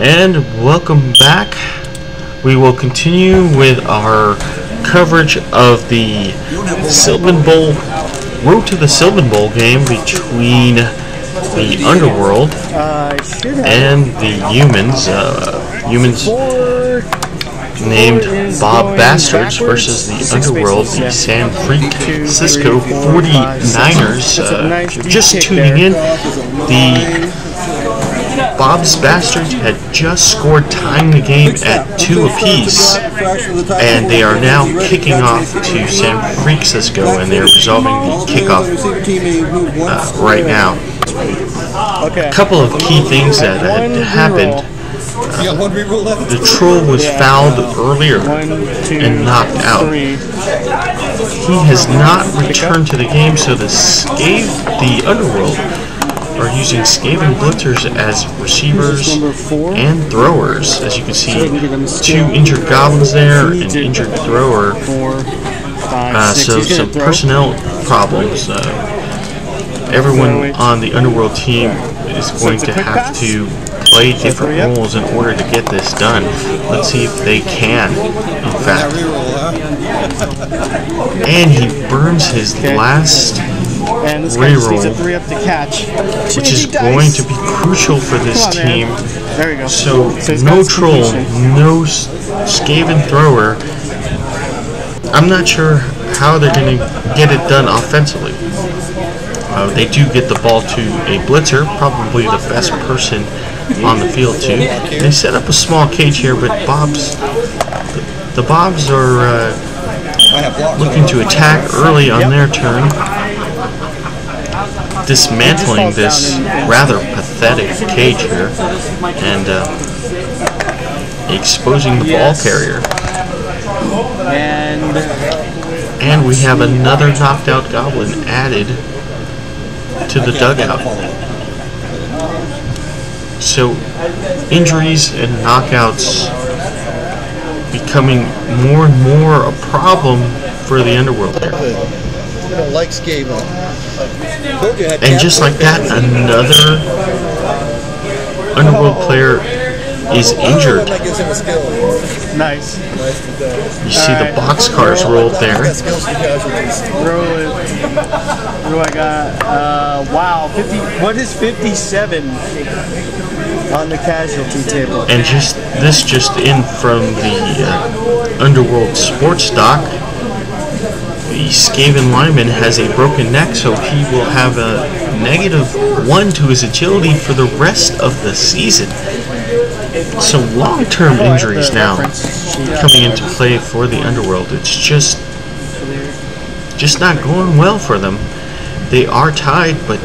And welcome back. We will continue with our coverage of the Sylvan Bowl, Road to the Sylvan Bowl game between the Underworld and the humans. Humans named Bob Bastards versus the Underworld, the San Francisco 49ers. If you're just tuning in, the Bob's Bastards had just scored, tying the game at 2 apiece, and they are now kicking off to San Francisco, and they're resolving the kickoff right now. A couple of key things that had happened. The troll was fouled earlier and knocked out. He has not returned to the game, so the Underworld are using Skaven blitzers as receivers and throwers. As you can see, 2 injured goblins there, an injured thrower. So some personnel problems. Everyone on the Underworld team is going to have to play different roles in order to get this done. Let's see if they can, in fact. And he burns his last reroll, which is going to be crucial for this team. So no troll, no Skaven thrower. I'm not sure how they're going to get it done offensively. They do get the ball to a blitzer, probably the best person on the field too. They set up a small cage here, but the Bobs are looking to attack early on their turn, dismantling this rather pathetic cage here and exposing the ball carrier. And we have another knocked out goblin added to the dugout. So injuries and knockouts becoming more and more a problem for the Underworld here. And just like that, another Underworld player is injured. Nice. You see the boxcars rolled there. What do I got? Wow, 50. What is 57 on the casualty table? And this just in from the Underworld sports doc. The Skaven lineman has a broken neck, so he will have a -1 to his agility for the rest of the season. So long-term injuries now coming into play for the Underworld. It's just not going well for them. They are tied, but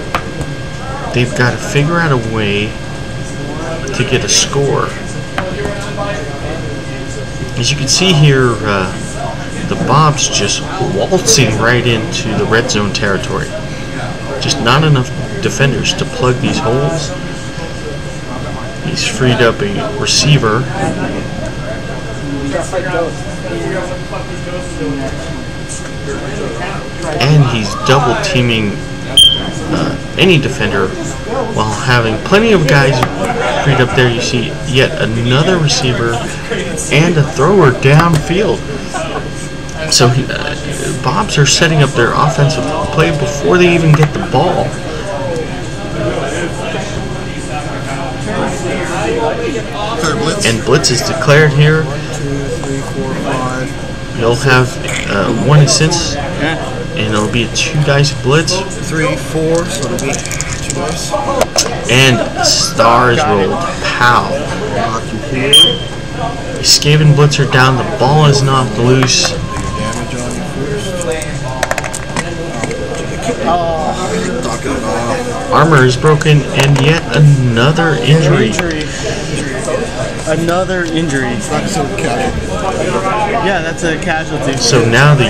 they've got to figure out a way to get a score. As you can see here, the Bobs just waltzing right into the red zone territory. Just not enough defenders to plug these holes. He's freed up a receiver. And he's double teaming any defender while having plenty of guys freed up there. You see yet another receiver and a thrower downfield. So Bobs are setting up their offensive play before they even get the ball. And blitz is declared here. 2, 3, 4, 5. You'll have 1 assist, and it'll be a 2 dice blitz. 3, 4, so it'll be 2 dice. And a star is rolled. Pow. Skaven blitzer down. The ball is knocked loose. Damage on you first. Armor is broken, and yet another injury. Another injury. Yeah, that's a casualty. So now the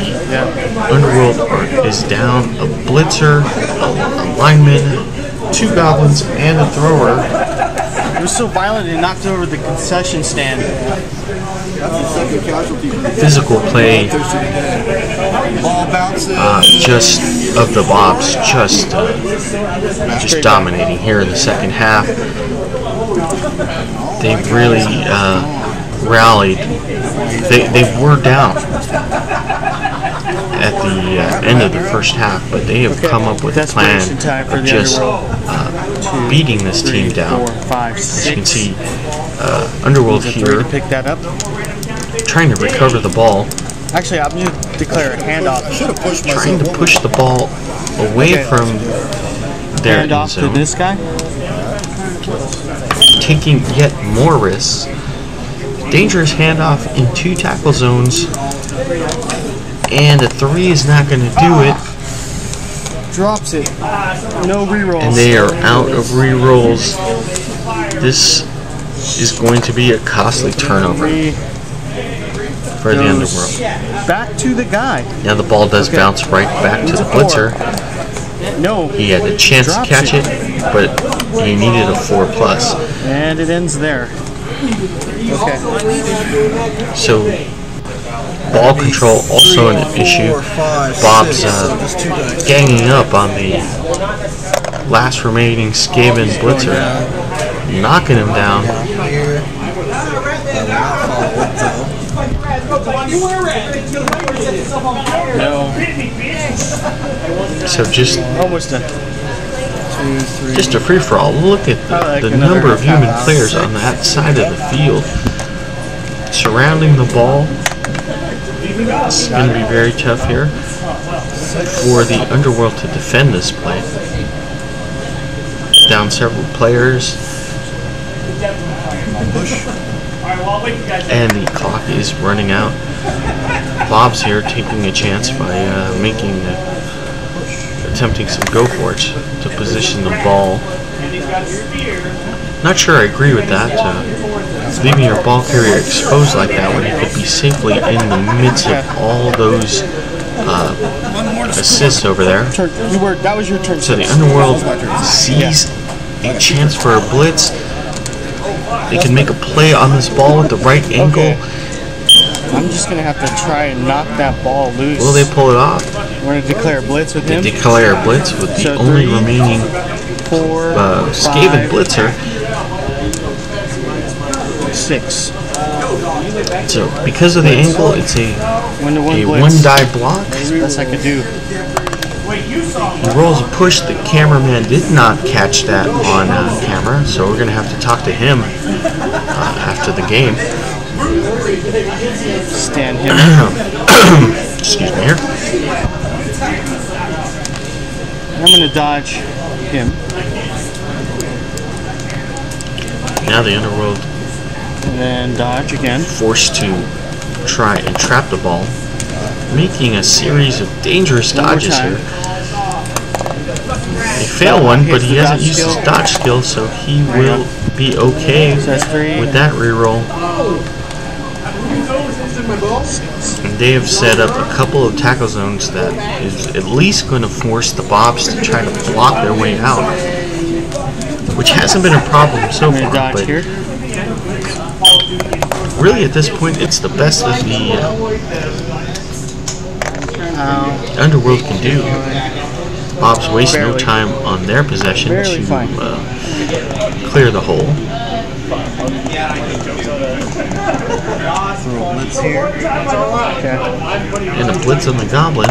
Underworld is down a blitzer, a lineman, 2 goblins, and a thrower. It was so violent it knocked over the concession stand. Physical play Ball bounces. Just of the Bobs, just dominating here in the second half. They really rallied. They were down at the end of the first half, but they have come up with a plan of just beating this team down. As you can see, Underworld here trying to recover the ball. Actually, I'm going to declare a handoff. Trying to push the ball away from their end Handoff zone. to this guy. Taking yet more risks. Dangerous handoff in 2 tackle zones. And a 3 is not going to do it. Drops it. No rerolls. And they are out of rerolls. This is going to be a costly turnover for the Underworld. Back to the guy. Now the ball does bounce right back to the blitzer. No. He had a chance to catch it, but he needed a 4+. And it ends there. Okay. So ball control also an issue. Bob's ganging up on the last remaining Skaven blitzer, knocking him down. No. So just Almost done. just a free-for-all. Look at the number of human players on that side of the field surrounding the ball. It's going to be very tough here for the Underworld to defend this play. Down several players. And the clock is running out. Bob's here taking a chance by attempting some go for it to position the ball. Not sure I agree with that. Leaving your ball carrier exposed like that when he could be safely in the midst of all those assists over there. That was your turn. So the Underworld sees a chance for a blitz. They can make a play on this ball with the right angle. I'm just going to have to try and knock that ball loose. Will they pull it off? We're going to declare a blitz with him. They declare a blitz with the only remaining 4, Skaven blitzer. 6. So because of the angle, it's a one-die block. That's the best I could do. He rolls a push. The cameraman did not catch that on camera, so we're going to have to talk to him after the game. Stand him. Excuse me here. I'm going to dodge him. Now the Underworld And then dodge again. forced to try and trap the ball, making a series of dangerous dodges here. They fail one, but he hasn't used his dodge skill, so he will be okay with that reroll. And they have set up a couple of tackle zones that is at least going to force the Bobs to try to block their way out, which hasn't been a problem so far. But really, at this point, it's the best that the Underworld can do. Bobs waste no time on their possession to clear the hole. Blitz here. And a blitz on the Goblin,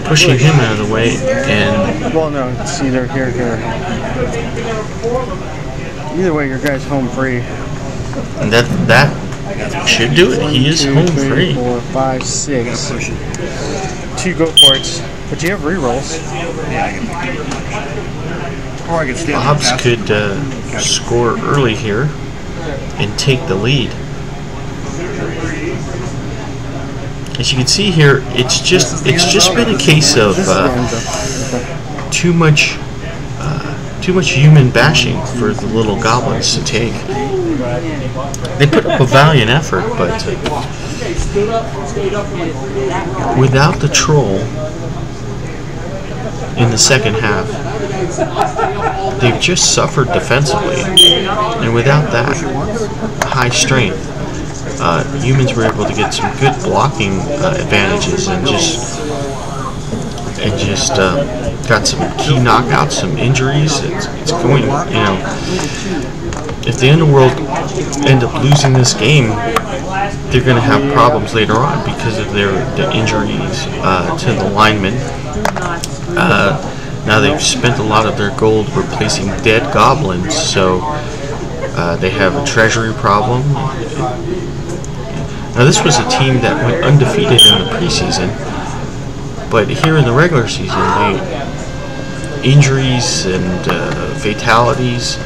pushing him out of the way. And well, no, it's either here. Either way, your guy's home free. And that should do it. He is home free. 4, 5, 6. 2 go for it. But you have rerolls. Or I can stand Bobs could score early here and take the lead. As you can see here, it's just been a case of too much human bashing for the little goblins to take. They put up a valiant effort, but without the troll in the second half, they've just suffered defensively, and without that high strength, humans were able to get some good blocking advantages and just got some key knockouts, some injuries. It's going, you know, if the Underworld end up losing this game, they're going to have problems later on because of their injuries to the linemen. Now they've spent a lot of their gold replacing dead goblins, so they have a treasury problem. Now this was a team that went undefeated in the preseason, but here in the regular season, injuries and fatalities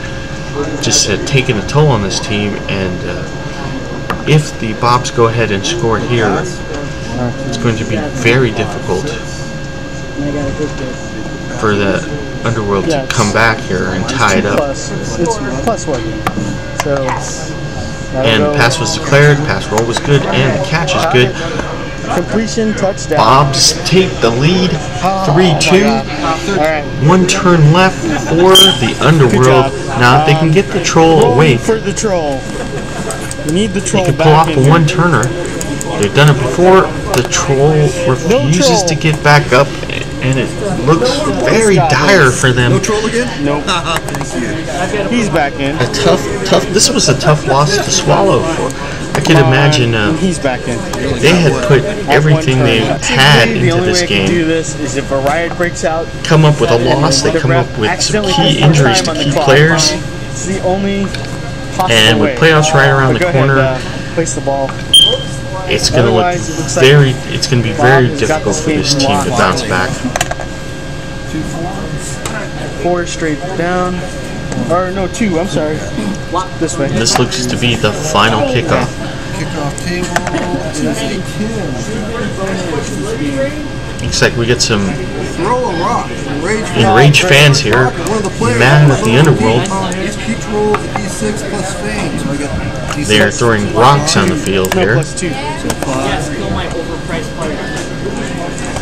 just had taken a toll on this team, and if the Bobs go ahead and score here, it's going to be very difficult for the Underworld to come back here and tie it up. It's +1. So, and pass was declared, pass roll was good, and the catch is good. Completion, touchdown. Bobs take the lead, 3-2. Alright. 1 turn left for the Underworld. Now if they can get the troll away, for the troll. We need the troll they can pull back off in a here. 1 turner. They've done it before. The troll refuses to get back up, and it looks very dire for them. No troll again? Nope. Thank you. He's back in. A tough. This was a tough loss to swallow for. I can imagine he's back in. they had put everything they had into this The only way I can do game. this is if a riot breaks out. Come up with a loss. They come up with some key injuries to key players. It's the only possible And with way. playoffs right around the Go corner, ahead, place the ball. it's going to look Otherwise, it looks like very. It's going to be very Bob has got difficult this for game this team to locked. bounce back. 4 straight down. Or no, 2. I'm sorry. This way. This looks to be the final kickoff. Kickoff table. Looks like we get some Throw a rock. enraged fans here, mad at the Underworld. Each roll of D6 plus fame. So I got D6. They are throwing rocks on the field No, here. +2.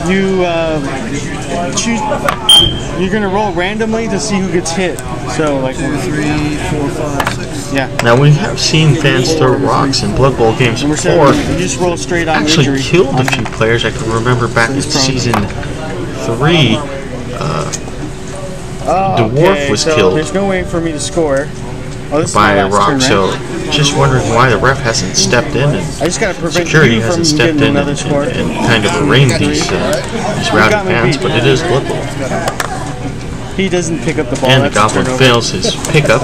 You choose. You're gonna roll randomly to see who gets hit. So like 2, 3, 4, 5, 6. yeah. Now we have seen fans throw rocks in Blood Bowl games And we're before. saying you just roll straight on Actually injury. killed a few players. I can remember back in season 3, Dwarf was so killed There's no way for me to score. Oh, this by is my a last rock. turn, So right? just wondering why the ref hasn't stepped in and I just gotta prevent security you from hasn't stepped getting in another and score. kind of arraigned these rowdy got me fans. beat. But it is Blood Bowl. He doesn't pick up the ball. And the That's a Goblin turnover. fails his pickup.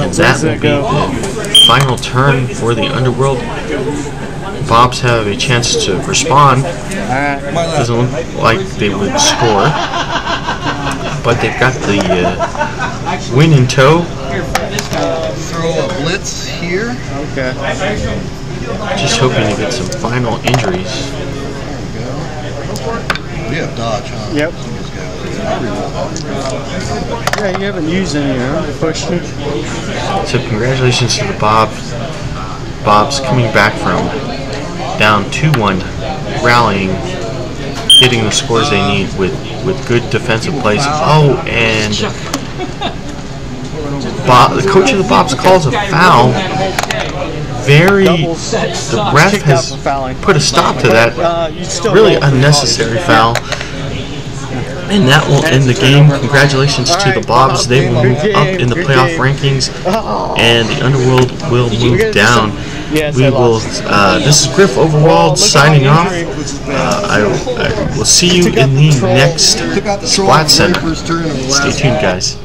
And that will be the final turn for the Underworld. Bobs have a chance to respond. Doesn't look like they would score. But they've got the win in tow. Throw a blitz here. Okay. Just hoping to get some final injuries. We have dodge, huh? Yep. Yeah, you haven't used any, huh? Push. So congratulations to the Bobs coming back from down 2-1, rallying, getting the scores they need with good defensive plays. Oh, and the coach of the Bobs calls a foul. The ref has put a stop to that really unnecessary foul. And that will end the game. Congratulations to the Bobs. They will move up in the playoff rankings, and the Underworld will move down. We will. This is Griff Overwald signing off. I will see you in the next Splat Center. Stay tuned, guys.